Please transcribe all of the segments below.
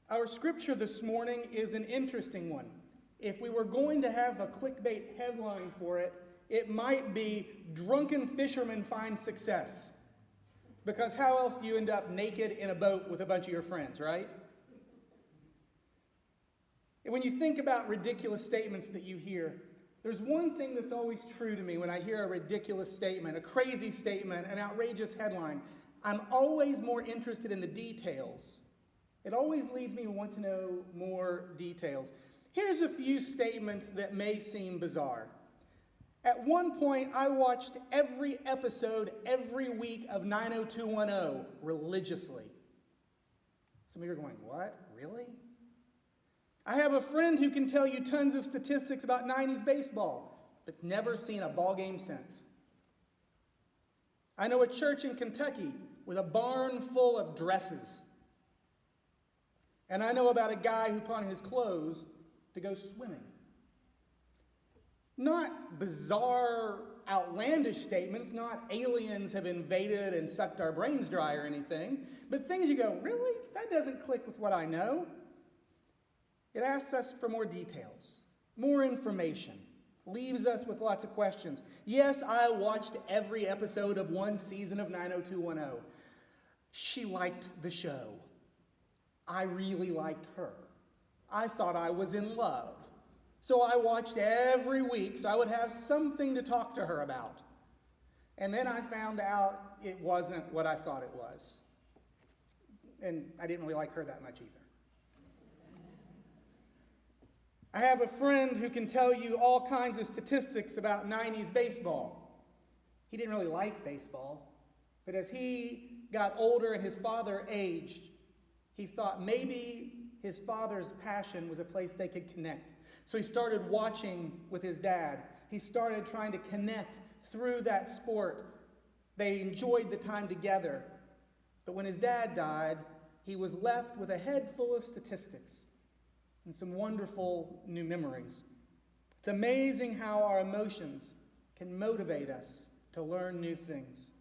Our scripture this morning is an interesting one. If we were going to have a clickbait headline for it, it might be "Drunken Fisherman Finds Success." Because how else do you end up naked in a boat with a bunch of your friends, right? And when you think about ridiculous statements that you hear, there's one thing that's always true to me when I hear a ridiculous statement, a crazy statement, an outrageous headline. I'm always more interested in the details. It always leads me to want to know more details. Here's a few statements that may seem bizarre. At one point, I watched every episode every week of 90210 religiously. Some of you are going, what? Really? I have a friend who can tell you tons of statistics about 90s baseball, but never seen a ball game since. I know a church in Kentucky with a barn full of dresses. And I know about a guy who put on his clothes to go swimming. Not bizarre, outlandish statements, not aliens have invaded and sucked our brains dry or anything, but things you go, really? That doesn't click with what I know. It asks us for more details, more information, leaves us with lots of questions. Yes, I watched every episode of one season of 90210. She liked the show. I really liked her. I thought I was in love. So I watched every week so I would have something to talk to her about. And then I found out it wasn't what I thought it was. And I didn't really like her that much either. I have a friend who can tell you all kinds of statistics about 90s baseball. He didn't really like baseball, but as he got older and his father aged, he thought maybe his father's passion was a place they could connect. So he started watching with his dad. He started trying to connect through that sport. They enjoyed the time together. But when his dad died, he was left with a head full of statistics and some wonderful new memories. It's amazing how our emotions can motivate us to learn new things.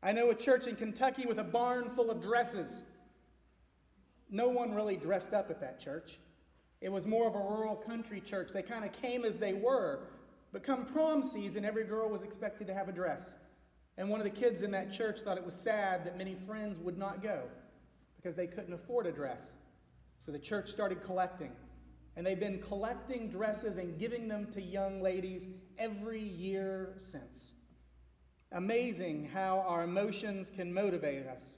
I know a church in Kentucky with a barn full of dresses. No one really dressed up at that church. It was more of a rural country church. They kind of came as they were. But come prom season, every girl was expected to have a dress. And one of the kids in that church thought it was sad that many friends would not go because they couldn't afford a dress. So the church started collecting. And they've been collecting dresses and giving them to young ladies every year since. Amazing how our emotions can motivate us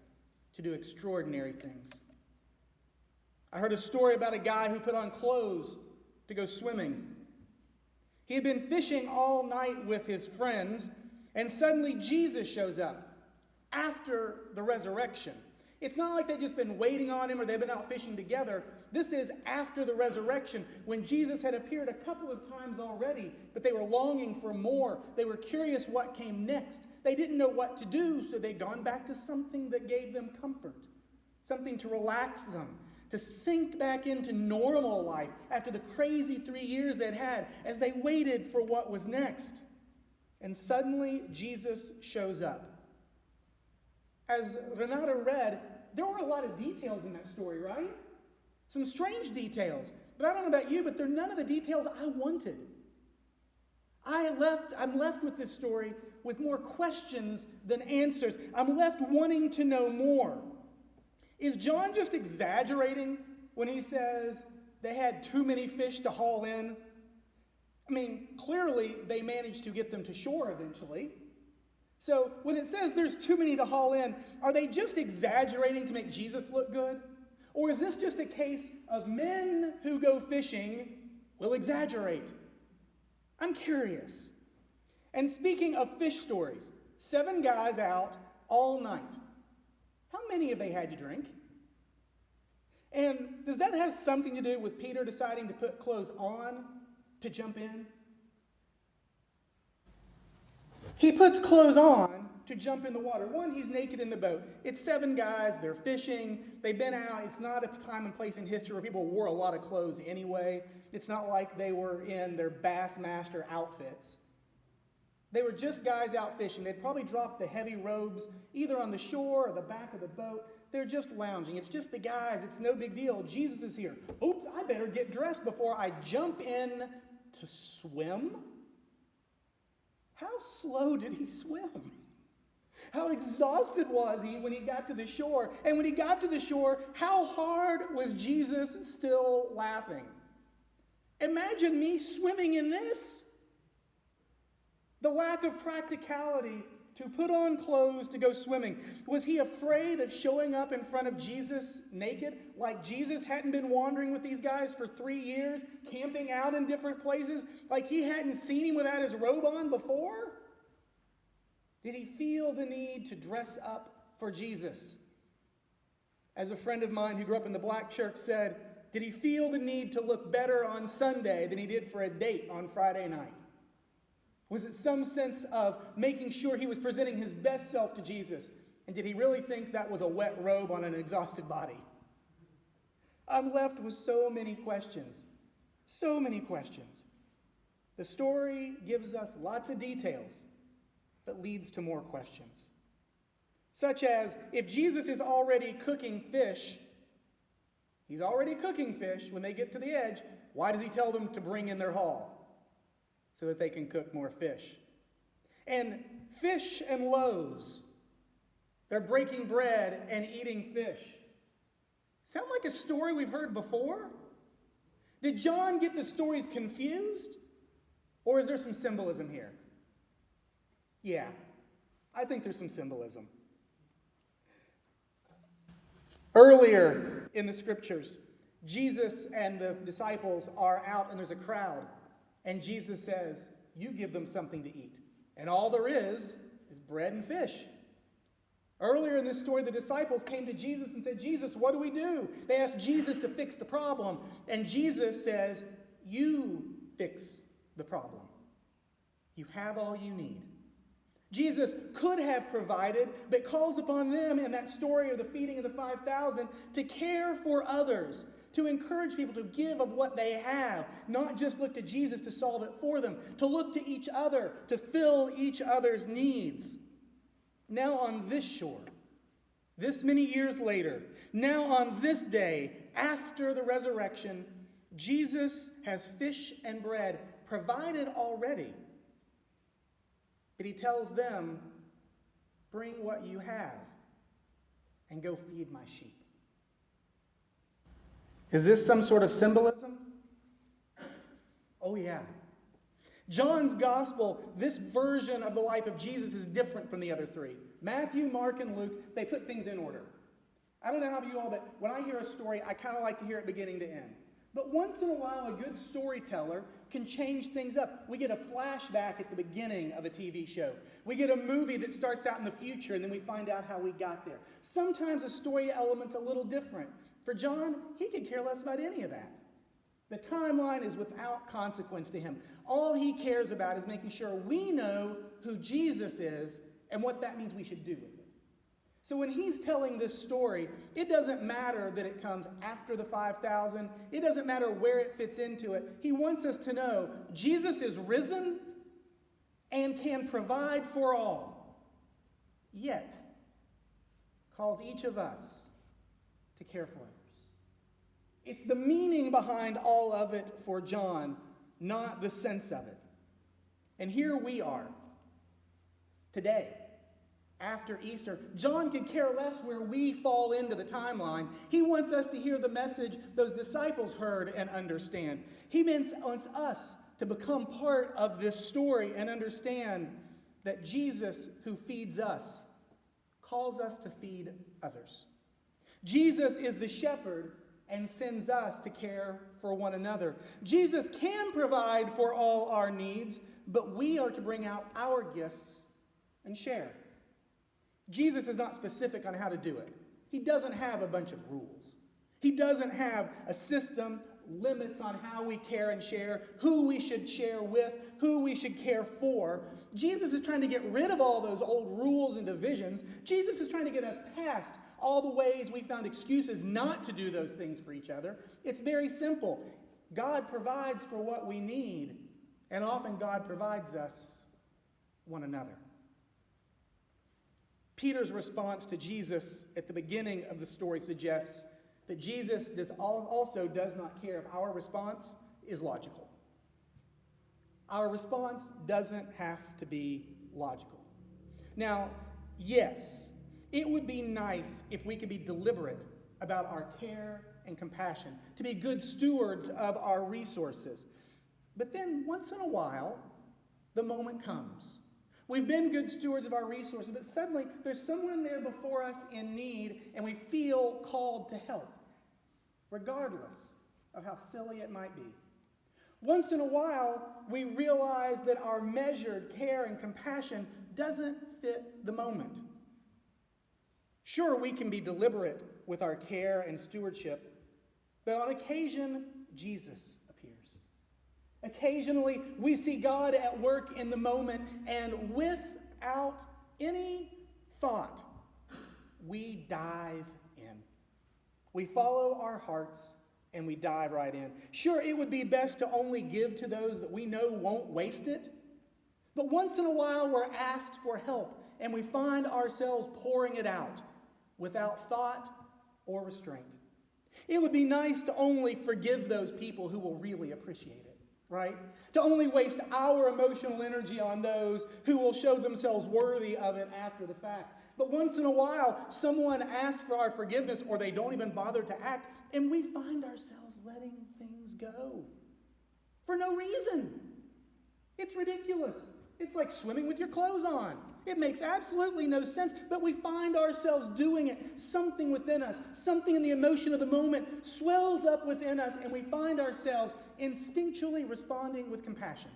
to do extraordinary things. I heard a story about a guy who put on clothes to go swimming. He had been fishing all night with his friends, and suddenly Jesus shows up after the resurrection. It's not like they've just been waiting on him or they've been out fishing together. This is after the resurrection, when Jesus had appeared a couple of times already, but they were longing for more. They were curious what came next. They didn't know what to do, so they'd gone back to something that gave them comfort, something to relax them, to sink back into normal life after the crazy 3 years they'd had as they waited for what was next. And suddenly, Jesus shows up. As Renata read, there were a lot of details in that story, right? Some strange details. But I don't know about you, but they're none of the details I wanted. I'm left with this story with more questions than answers. I'm left wanting to know more. Is John just exaggerating when he says they had too many fish to haul in? I mean, clearly they managed to get them to shore eventually. So when it says there's too many to haul in, are they just exaggerating to make Jesus look good? Or is this just a case of men who go fishing will exaggerate? I'm curious. And speaking of fish stories, 7 guys out all night. How many have they had to drink? And does that have something to do with Peter deciding to put clothes on to jump in? He puts clothes on to jump in the water. One, he's naked in the boat. It's 7 guys, they're fishing, they've been out. It's not a time and place in history where people wore a lot of clothes anyway. It's not like they were in their Bassmaster outfits. They were just guys out fishing. They'd probably dropped the heavy robes either on the shore or the back of the boat. they're just lounging. It's just the guys. It's no big deal. Jesus is here. Oops, I better get dressed before I jump in to swim. How slow did he swim? How exhausted was he when he got to the shore? And when he got to the shore, how hard was Jesus still laughing? Imagine me swimming in this. The lack of practicality to put on clothes to go swimming. Was he afraid of showing up in front of Jesus naked? Like Jesus hadn't been wandering with these guys for 3 years, camping out in different places? Like he hadn't seen him without his robe on before? Did he feel the need to dress up for Jesus? As a friend of mine who grew up in the black church said, did he feel the need to look better on Sunday than he did for a date on Friday night? Was it some sense of making sure he was presenting his best self to Jesus? And did he really think that was a wet robe on an exhausted body? I'm left with so many questions. So many questions. The story gives us lots of details, but leads to more questions. Such as, if Jesus is already cooking fish, he's already cooking fish when they get to the edge, why does he tell them to bring in their haul? So that they can cook more fish. And fish and loaves. They're breaking bread and eating fish. Sound like a story we've heard before? Did John get the stories confused? Or is there some symbolism here? Yeah, I think there's some symbolism. Earlier in the scriptures, Jesus and the disciples are out and there's a crowd. And Jesus says, you give them something to eat. And all there is bread and fish. Earlier in this story, the disciples came to Jesus and said, Jesus, what do we do? They asked Jesus to fix the problem. And Jesus says, you fix the problem. You have all you need. Jesus could have provided, but calls upon them in that story of the feeding of the 5,000 to care for others, to encourage people to give of what they have, not just look to Jesus to solve it for them, to look to each other, to fill each other's needs. Now on this shore, this many years later, now on this day, after the resurrection, Jesus has fish and bread provided already. But he tells them, bring what you have and go feed my sheep. Is this some sort of symbolism? Oh, yeah. John's gospel, this version of the life of Jesus is different from the other three. Matthew, Mark, and Luke, they put things in order. I don't know how about you all, but when I hear a story, I kind of like to hear it beginning to end. But once in a while, a good storyteller can change things up. We get a flashback at the beginning of a TV show. We get a movie that starts out in the future, and then we find out how we got there. Sometimes a story element's a little different. For John, he could care less about any of that. The timeline is without consequence to him. All he cares about is making sure we know who Jesus is and what that means we should do with it. So when he's telling this story, it doesn't matter that it comes after the 5,000. It doesn't matter where it fits into it. He wants us to know Jesus is risen and can provide for all, yet calls each of us to care for others. It's the meaning behind all of it for John, not the sense of it. And here we are, today, after Easter. John could care less where we fall into the timeline. He wants us to hear the message those disciples heard and understand. He wants us to become part of this story and understand that Jesus, who feeds us, calls us to feed others. Jesus is the shepherd and sends us to care for one another. Jesus can provide for all our needs, but we are to bring out our gifts and share. Jesus is not specific on how to do it. He doesn't have a bunch of rules. He doesn't have a system, limits on how we care and share, who we should share with, who we should care for. Jesus is trying to get rid of all those old rules and divisions. Jesus is trying to get us past all the ways we found excuses not to do those things for each other. It's very simple. God provides for what we need, and often God provides us one another. Peter's response to Jesus at the beginning of the story suggests that Jesus also does not care if our response is logical. Our response doesn't have to be logical. Now, yes, it would be nice if we could be deliberate about our care and compassion, to be good stewards of our resources. But then, once in a while, the moment comes. We've been good stewards of our resources, but suddenly there's someone there before us in need, and we feel called to help, regardless of how silly it might be. Once in a while, we realize that our measured care and compassion doesn't fit the moment. Sure, we can be deliberate with our care and stewardship, but on occasion, Jesus appears. Occasionally, we see God at work in the moment, and without any thought, we dive in. We follow our hearts, and we dive right in. Sure, it would be best to only give to those that we know won't waste it, but once in a while, we're asked for help, and we find ourselves pouring it out without thought or restraint. It would be nice to only forgive those people who will really appreciate it, right? To only waste our emotional energy on those who will show themselves worthy of it after the fact. But once in a while, someone asks for our forgiveness, or they don't even bother to act, and we find ourselves letting things go for no reason. It's ridiculous. It's like swimming with your clothes on. It makes absolutely no sense, but we find ourselves doing it. Something within us, something in the emotion of the moment swells up within us, and we find ourselves instinctually responding with compassion.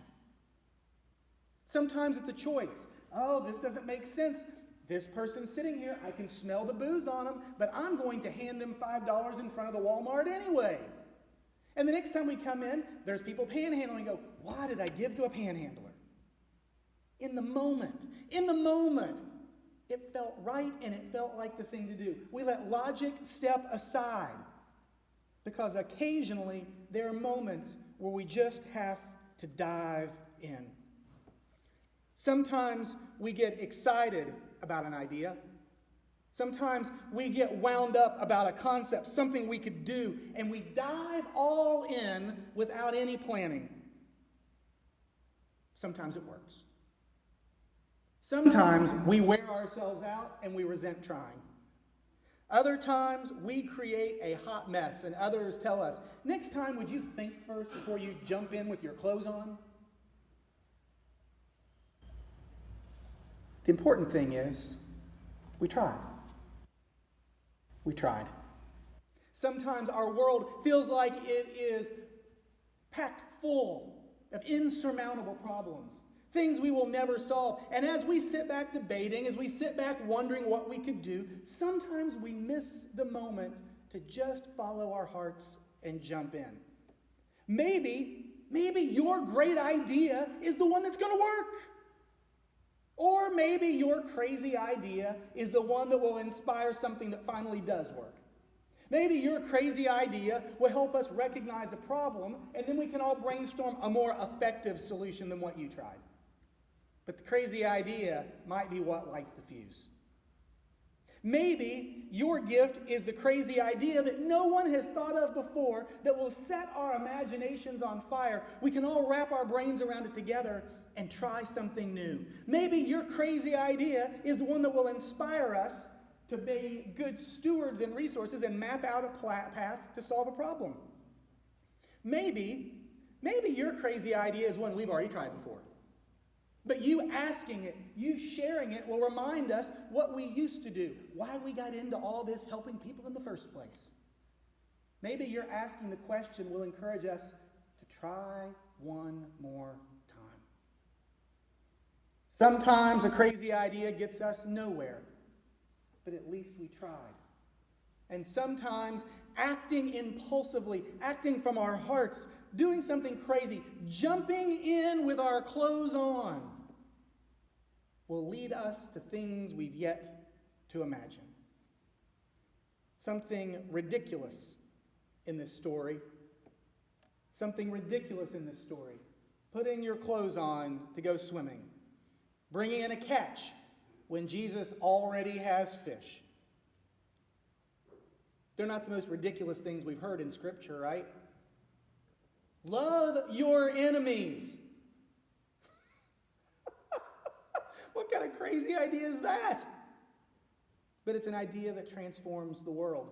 Sometimes it's a choice. Oh, this doesn't make sense. This person's sitting here, I can smell the booze on them, but I'm going to hand them $5 in front of the Walmart anyway. And the next time we come in, there's people panhandling and go, why did I give to a panhandler? In the moment, it felt right and it felt like the thing to do. We let logic step aside because occasionally there are moments where we just have to dive in. Sometimes we get excited about an idea. Sometimes we get wound up about a concept, something we could do, and we dive all in without any planning. Sometimes it works. Sometimes we wear ourselves out and we resent trying. Other times we create a hot mess and others tell us, next time would you think first before you jump in with your clothes on? The important thing is, we tried. We tried. Sometimes our world feels like it is packed full of insurmountable problems, things we will never solve. And as we sit back debating, as we sit back wondering what we could do, sometimes we miss the moment to just follow our hearts and jump in. Maybe your great idea is the one that's going to work. Or maybe your crazy idea is the one that will inspire something that finally does work. Maybe your crazy idea will help us recognize a problem, and then we can all brainstorm a more effective solution than what you tried. But the crazy idea might be what lights the fuse. Maybe your gift is the crazy idea that no one has thought of before that will set our imaginations on fire. We can all wrap our brains around it together and try something new. Maybe your crazy idea is the one that will inspire us to be good stewards and resources and map out a path to solve a problem. Maybe your crazy idea is one we've already tried before. But you asking it, you sharing it will remind us what we used to do, why we got into all this helping people in the first place. Maybe your asking the question will encourage us to try one more time. Sometimes a crazy idea gets us nowhere, but at least we tried. And sometimes acting impulsively, acting from our hearts, doing something crazy, jumping in with our clothes on, will lead us to things we've yet to imagine. Something ridiculous in this story. Something ridiculous in this story. Putting your clothes on to go swimming. Bringing in a catch when Jesus already has fish? They're not the most ridiculous things we've heard in Scripture, right? Love your enemies. What kind of crazy idea is that? But it's an idea that transforms the world.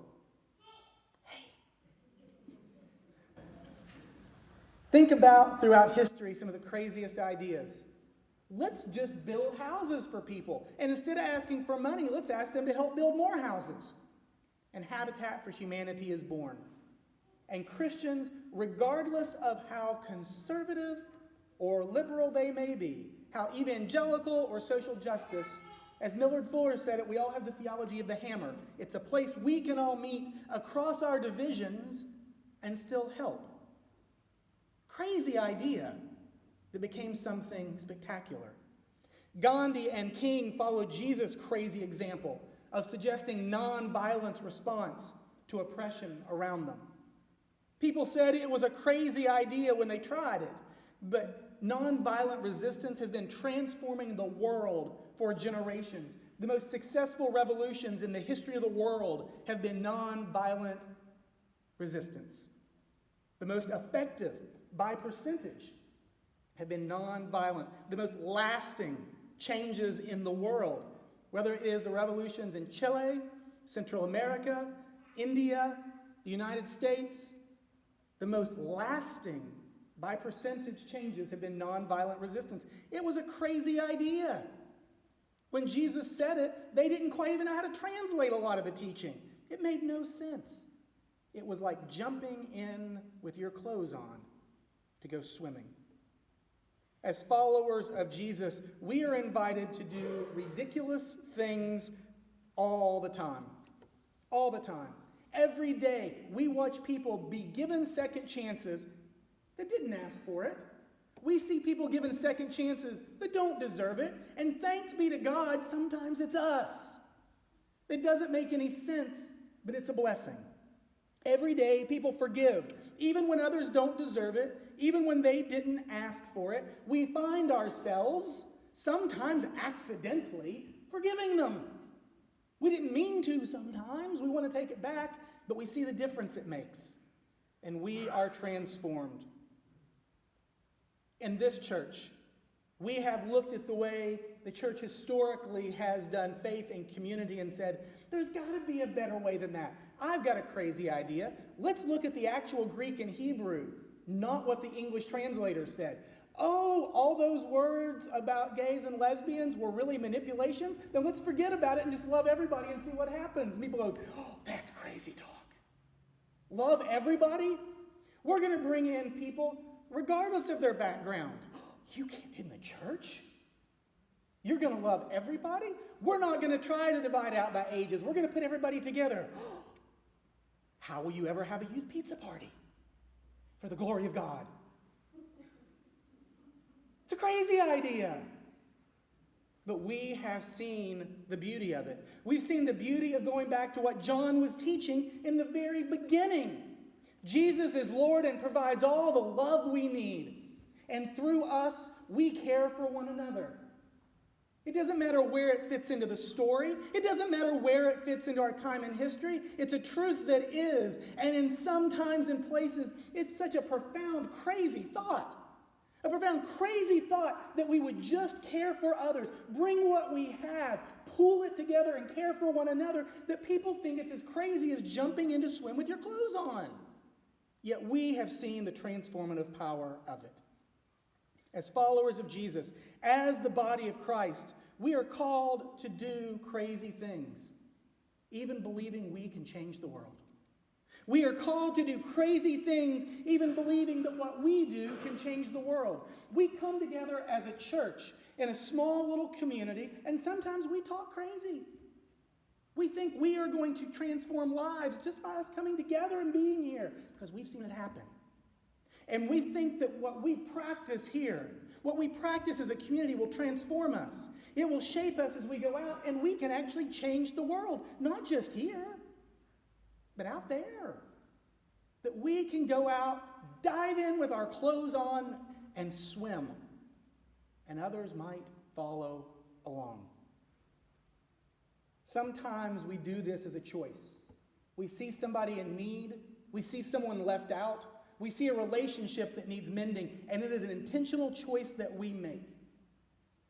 Hey. Think about throughout history some of the craziest ideas. Let's just build houses for people. And instead of asking for money, let's ask them to help build more houses. And Habitat for Humanity is born. And Christians, regardless of how conservative or liberal they may be, how evangelical or social justice, as Millard Fuller said it, we all have the theology of the hammer. It's a place we can all meet across our divisions and still help. Crazy idea that became something spectacular. Gandhi and King followed Jesus' crazy example of suggesting non-violence response to oppression around them. People said it was a crazy idea when they tried it, but non-violent resistance has been transforming the world for generations. The most successful revolutions in the history of the world have been non-violent resistance. The most effective, by percentage, have been non-violent. The most lasting changes in the world, whether it is the revolutions in Chile, Central America, India, the United States, the most lasting, by percentage changes have been nonviolent resistance. It was a crazy idea. When Jesus said it, they didn't quite even know how to translate a lot of the teaching. It made no sense. It was like jumping in with your clothes on to go swimming. As followers of Jesus, we are invited to do ridiculous things all the time. All the time. Every day, we watch people be given second chances that didn't ask for it. We see people given second chances that don't deserve it. And thanks be to God, sometimes it's us. It doesn't make any sense, but it's a blessing. Every day, people forgive. Even when others don't deserve it, even when they didn't ask for it, we find ourselves, sometimes accidentally, forgiving them. We didn't mean to sometimes. We want to take it back, but we see the difference it makes. And we are transformed. In this church, we have looked at the way the church historically has done faith and community and said, there's got to be a better way than that. I've got a crazy idea. Let's look at the actual Greek and Hebrew, not what the English translator said. Oh, all those words about gays and lesbians were really manipulations? Then let's forget about it and just love everybody and see what happens. And people go, oh, that's crazy talk. Love everybody? We're going to bring in people regardless of their background. You can't in the church? You're going to love everybody? We're not going to try to divide out by ages. We're going to put everybody together. How will you ever have a youth pizza party for the glory of God? It's a crazy idea. But we have seen the beauty of it. We've seen the beauty of going back to what John was teaching in the very beginning. Jesus is Lord and provides all the love we need. And through us, we care for one another. It doesn't matter where it fits into the story. It doesn't matter where it fits into our time in history. It's a truth that is. And in some times and places, it's such a profound, crazy thought. A profound, crazy thought that we would just care for others, bring what we have, pool it together and care for one another, that people think it's as crazy as jumping in to swim with your clothes on. Yet we have seen the transformative power of it. As followers of Jesus, as the body of Christ, we are called to do crazy things, even believing we can change the world. We are called to do crazy things, even believing that what we do can change the world. We come together as a church in a small little community, and sometimes we talk crazy. We think we are going to transform lives just by us coming together and being here, because we've seen it happen. And we think that what we practice here, what we practice as a community will transform us. It will shape us as we go out, and we can actually change the world, not just here, but out there. That we can go out, dive in with our clothes on, and swim. And others might follow along. Sometimes we do this as a choice. We see somebody in need. We see someone left out. We see a relationship that needs mending, and it is an intentional choice that we make.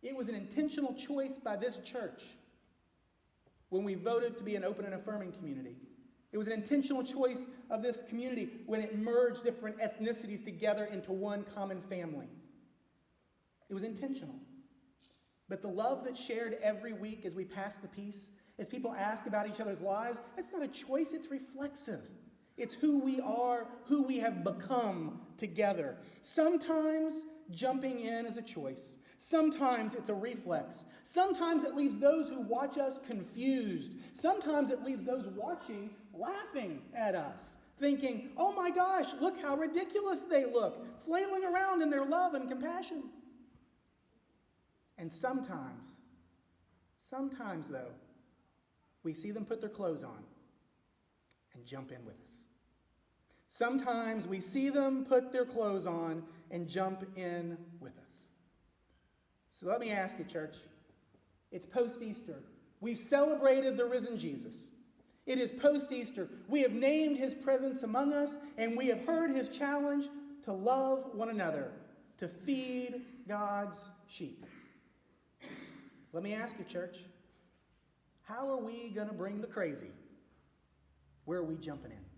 It was an intentional choice by this church when we voted to be an open and affirming community. It was an intentional choice of this community when it merged different ethnicities together into one common family. It was intentional. But the love that's shared every week as we pass the peace, as people ask about each other's lives, it's not a choice, it's reflexive. It's who we are, who we have become together. Sometimes jumping in is a choice. Sometimes it's a reflex. Sometimes it leaves those who watch us confused. Sometimes it leaves those watching laughing at us, thinking, oh my gosh, look how ridiculous they look, flailing around in their love and compassion. And sometimes though, we see them put their clothes on and jump in with us. Sometimes we see them put their clothes on and jump in with us. So let me ask you, church. It's post-Easter. We've celebrated the risen Jesus. It is post-Easter. We have named his presence among us, and we have heard his challenge to love one another, to feed God's sheep. So let me ask you, church. How are we going to bring the crazy? Where are we jumping in?